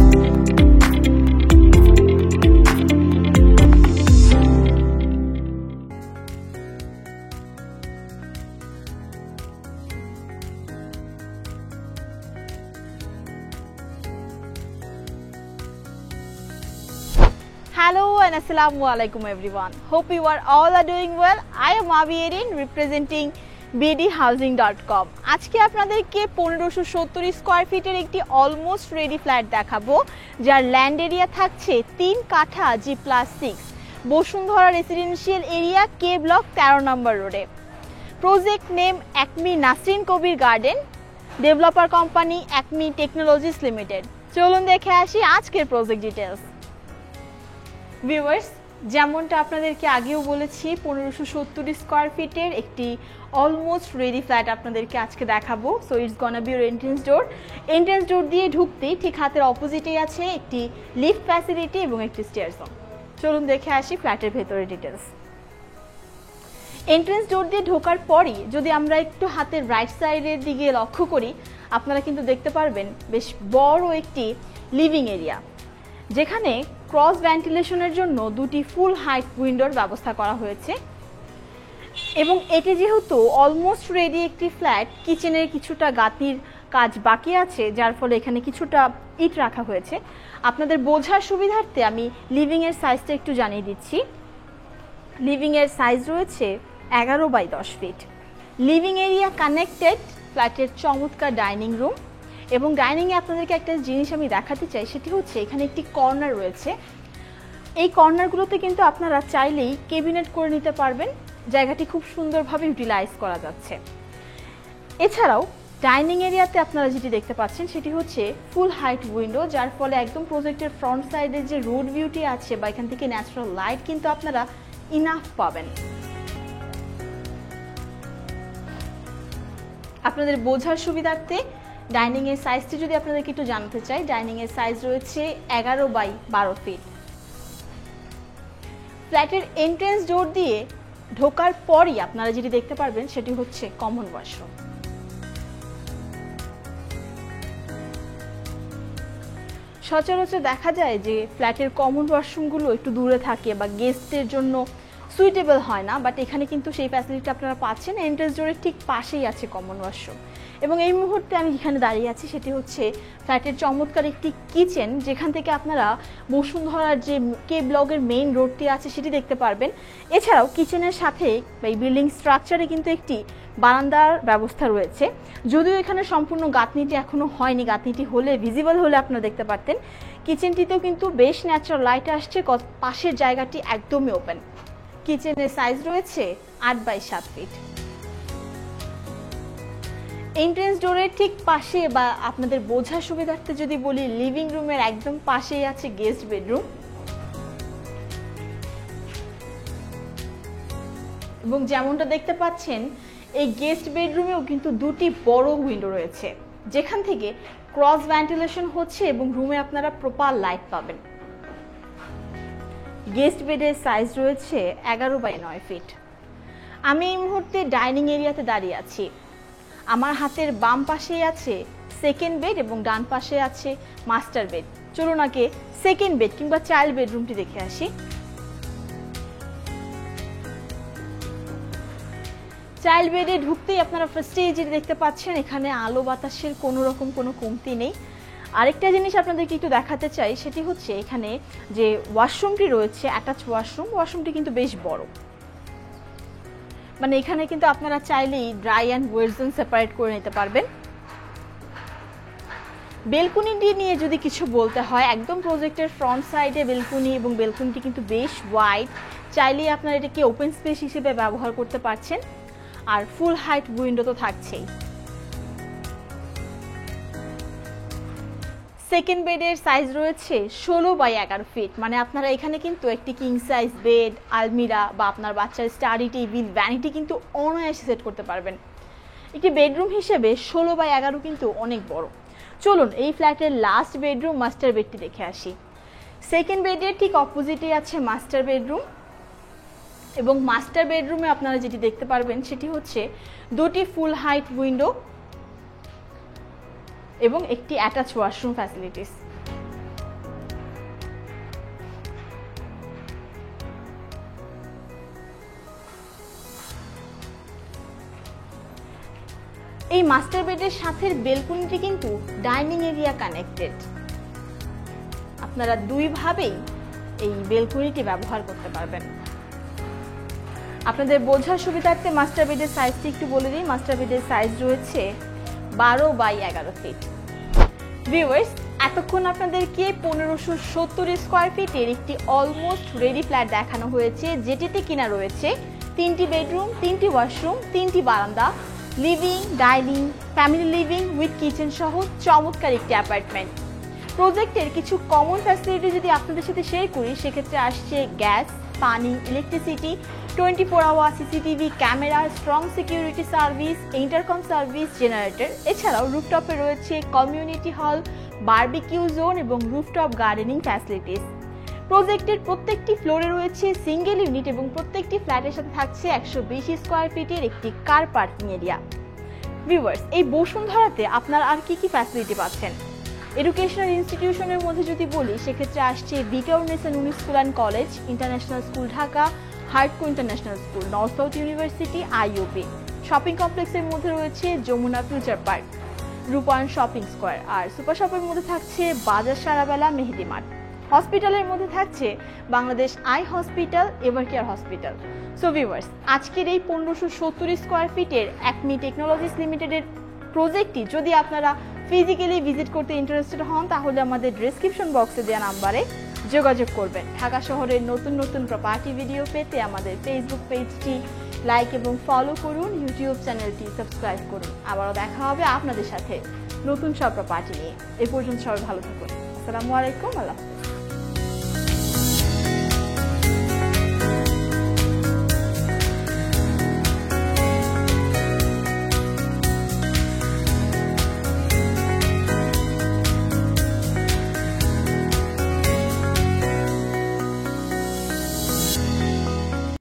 Hello and Assalamualaikum everyone. Hope you all are doing well. I am Avi Erin representing bdhousing.com. আজকে আপনাদেরকে 1570 square ফিটের একটি almost ready flat দেখাবো যার land area থাকছে 3 কাঠা G+6 Bashundhara residential area K block 13 নম্বর রোডে। Project name Acme Nasrin Kabir garden, developer company Acme technologies limited. চলুন দেখে আসি আজকের প্রজেক্ট ডিটেইলস। ভিউয়ার্স, যেমনটা আপনাদেরকে আগেও বলেছি 1570 স্কয়ার ফিটের একটি অলমোস্ট রেডি ফ্ল্যাট আপনাদেরকে আজকে দেখাবো। So it's gonna be your entrance door. Entrance door দিয়ে ঢুকতেই ঠিক হাতের অপোজিটেই আছে একটি লিফট ফ্যাসিলিটি এবং একটি স্টেয়ার জোন। চলুন দেখে আসি ফ্ল্যাটের ভেতরের ডিটেইলস। এন্ট্রেন্স ডোর দিয়ে ঢোকার পরই যদি আমরা একটু হাতের রাইট সাইডের দিকে লক্ষ্য করি, আপনারা কিন্তু দেখতে পারবেন বেশ বড় একটি লিভিং এরিয়া, যেখানে ক্রস ভেন্টিলেশনের জন্য দুটি ফুল হাইট উইন্ডোর ব্যবস্থা করা হয়েছে। এবং এটি যেহেতু অলমোস্ট রেডি একটি ফ্ল্যাট, কিচেনের কিছুটা গাঁথনির কাজ বাকি আছে, যার ফলে এখানে কিছুটা ইট রাখা হয়েছে। আপনাদের বোঝার সুবিধার্থে আমি লিভিংয়ের সাইজটা একটু জানিয়ে দিচ্ছি। লিভিংয়ের সাইজ রয়েছে 11x10 fit. Living area connected ফ্ল্যাটের চমৎকার ডাইনিং রুম, এবং ডাইনিংয়ে আপনাদেরকে একটা জিনিস আমি দেখাতে চাই, সেটি হচ্ছে এখানে একটি কর্নার রয়েছে। এই কর্নারগুলোতে কিন্তু আপনারা চাইলেই ক্যাবিনেট করে নিতে পারবেন, জায়গাটি খুব সুন্দরভাবে ইউটিলাইজ করা যাচ্ছে। এছাড়াও ডাইনিং এরিয়াতে আপনারা যেটি দেখতে পাচ্ছেন সেটি হচ্ছে ফুল হাইট উইন্ডো, যার ফলে একদম প্রজেক্টের ফ্রন্ট সাইডে যে রোড ভিউটি আছে বা এখান থেকে ন্যাচারাল লাইট কিন্তু আপনারা ইনাফ পাবেন। আপনাদের বোঝার সুবিধার্থে ডাইনিং এর সাইজটি যদি আপনাদেরকে একটু জানাতে চাই, ডাইনিং এর সাইজ রয়েছে 11x12 ফিট। ফ্ল্যাটের এন্ট্রেন্স ডোর দিয়ে ঢোকার পরই আপনারা যেটি দেখতে পারবেন সেটি হচ্ছে কমন ওয়াশরুম। সচরাচর দেখা যায় যে ফ্ল্যাটের কমন ওয়াশরুমগুলো একটু দূরে থাকে বা গেস্টের জন্য সুইটেবল হয় না, বাট এখানে কিন্তু সেই ফ্যাসিলিটি আপনারা পাচ্ছেন। এন্ট্রেন্স ডোরের ঠিক পাশেই আছে কমন ওয়াশরুম। এবং এই মুহূর্তে আমি যেখানে দাঁড়িয়ে আছি সেটি হচ্ছে ফ্ল্যাটের চমৎকার একটি কিচেন, যেখান থেকে আপনারা বসুন্ধরার যে কে ব্লকের মেইন রোডটি আছে সেটি দেখতে পারবেন। এছাড়াও কিচেনের সাথে এই বিল্ডিং স্ট্রাকচারে কিন্তু একটি বারান্দার ব্যবস্থা রয়েছে। যদিও এখানে সম্পূর্ণ গাঁথনিটি এখনও হয়নি, গাঁথনিটি হলে ভিজিবল হলে আপনারা দেখতে পারতেন। কিচেনটিতেও কিন্তু বেশ ন্যাচারাল লাইট আসছে, পাশের জায়গাটি একদমই ওপেন। কিচেনের সাইজ রয়েছে 8x7 ফিট। এন্ট্রেন্স ডোরের ঠিক পাশে বা আপনাদের বোঝার সুবিধার্থে যদি বলি, লিভিং রুমের একদম পাশেই আছে গেস্ট বেডরুম। এবং যেমনটা দেখতে পাচ্ছেন এই গেস্ট বেডরুমেও কিন্তু দুটি বড় উইন্ডো রয়েছে, যেখান থেকে ক্রস ভেন্টিলেশন হচ্ছে এবং রুমে আপনারা প্রপার লাইট পাবেন। গেস্ট বেডের সাইজ রয়েছে 11x9 ফিট। আমি এই মুহূর্তে ডাইনিং এরিয়াতে দাঁড়িয়ে আছি। আমার হাতের বাম পাশে আছে সেকেন্ড বেড এবং ডান পাশে আছে মাস্টার বেড। চলুন আগে সেকেন্ড বেড কিংবা চাইল্ড বেডরুমটি দেখে আসি। চাইল্ড বেডে ঢুকতেই আপনারা ফার্স্টেই যেটি দেখতে পাচ্ছেন, এখানে আলো বাতাসের কোনো রকম কোনো কমতি নেই। আরেকটা জিনিস আপনাদেরকে একটু দেখাতে চাই, সেটি হচ্ছে এখানে যে ওয়াশরুমটি রয়েছে, অ্যাটাচ ওয়াশরুমটি কিন্তু বেশ বড়। মানে এখানে কিন্তু আপনারা চাইলেই dry and wait zone separate করে নিতে পারবেন। বেলকুনিটি নিয়ে যদি কিছু বলতে হয়, একদম প্রজেক্টের ফ্রন্ট সাইডে বেলকুনি, এবং বেলকুনিটি কিন্তু বেশ ওয়াইড। চাইলেই আপনারা এটাকে ওপেন স্পেস হিসেবে ব্যবহার করতে পারছেন। আর ফুল হাইট উইন্ডো তো থাকছেই। সেকেন্ড বেডের সাইজ রয়েছে 16x11 ফিট। মানে আপনারা এখানে কিন্তু একটি কিং সাইজ বেড, আলমিরা বা আপনার বাচ্চার স্টাডি টেবিল, ভ্যানিটি কিন্তু অনায়াসে সেট করতে পারবেন। একটি বেডরুম হিসেবে 16x11 কিন্তু অনেক বড়। চলুন এই ফ্ল্যাটের লাস্ট বেডরুম মাস্টার বেডটি দেখে আসি। সেকেন্ড বেডের ঠিক অপোজিটে আছে মাস্টার বেডরুম, এবং মাস্টার বেডরুমে আপনারা যেটি দেখতে পারবেন সেটি হচ্ছে দুটি ফুল হাইট উইন্ডো এবং একটি অ্যাটাচ ওয়াশরুম ফ্যাসিলিটিস। এই মাস্টার বেডের সাথে বেলকনিটি কিন্তু ডাইনিং এরিয়া কানেক্টেড। আপনারা দুইভাবেই এই বেলকনিটি ব্যবহার করতে পারবেন। আপনাদের বোঝার সুবিধার্থে মাস্টার বেডের সাইজটি একটু বলে দিই। মাস্টার বেডের সাইজ রয়েছে 12x11 ফিট। ভিউয়ার্স, এতক্ষণ আপনাদেরকে 1570 স্কোয়ার ফিটের একটি অলমোস্ট রেডি ফ্ল্যাট দেখানো হয়েছে, যেটিতে কিনা রয়েছে 3টি বেডরুম, 3টি ওয়াশরুম, 3টি বারান্দা, living, dining, family living with kitchen সহ চমৎকার একটি অ্যাপার্টমেন্ট। প্রজেক্টের কিছু কমন ফ্যাসিলিটি যদি আপনাদের সাথে শেয়ার করি, সেক্ষেত্রে আসছে গ্যাস, পানি, electricity, 24 hour CCTV camera, strong security service, intercom service, generator. এছাড়াও রুফটপে রয়েছে কমিউনিটি হল, বারবিকিউ জোন এবং রুফটপ গার্ডেনিং ফ্যাসিলিটিস। প্রজেক্টের প্রত্যেকটি ফ্লোরে রয়েছে সিঙ্গেল ইউনিট এবং প্রত্যেকটি ফ্ল্যাটের সাথে থাকছে 120 স্কোয়ার ফিটের একটি কার পার্কিং এরিয়া। ভিউয়ার্স, এই বসুন্ধরাতে আপনারা আর কি কি ফ্যাসিলিটি পাচ্ছেন? এডুকেশনাল ইনস্টিটিউশনের মধ্যে যদি বলি, সেক্ষেত্রে আসছে বিকাউনেসন উনিস school and college, international school Dhaka, হার্টকো international school, north south university, IUB. Shopping কমপ্লেক্সের মধ্যে রয়েছে Jamuna future park, Rupayan shopping square. আর সুপার শপের মধ্যে থাকছে বাজার সারাবেলা, মেহেদি মার্ট। হসপিটালের মধ্যে থাকছে Bangladesh eye hospital, Evercare hospital. So viewers, আজকের এই 1570 স্কোয়ার ফিটের অ্যাকমি টেকনোলজিস লিমিটেডের প্রজেক্টটি যদি আপনারা ফিজিক্যালি ভিজিট করতে ইন্টারেস্টেড হন, তাহলে আমাদের ডেসক্রিপশন বক্সে দেওয়া নাম্বারে যোগাযোগ করবেন। ঢাকা শহরের নতুন নতুন প্রপার্টি ভিডিও পেতে আমাদের ফেসবুক পেজটি লাইক এবং ফলো করুন, ইউটিউব চ্যানেলটি সাবস্ক্রাইব করুন। আবারও দেখা হবে আপনাদের সাথে নতুন সব প্রপার্টি নিয়ে। এ পর্যন্ত সবাই ভালো থাকুন। আসসালামু আলাইকুম। আল্লাহ।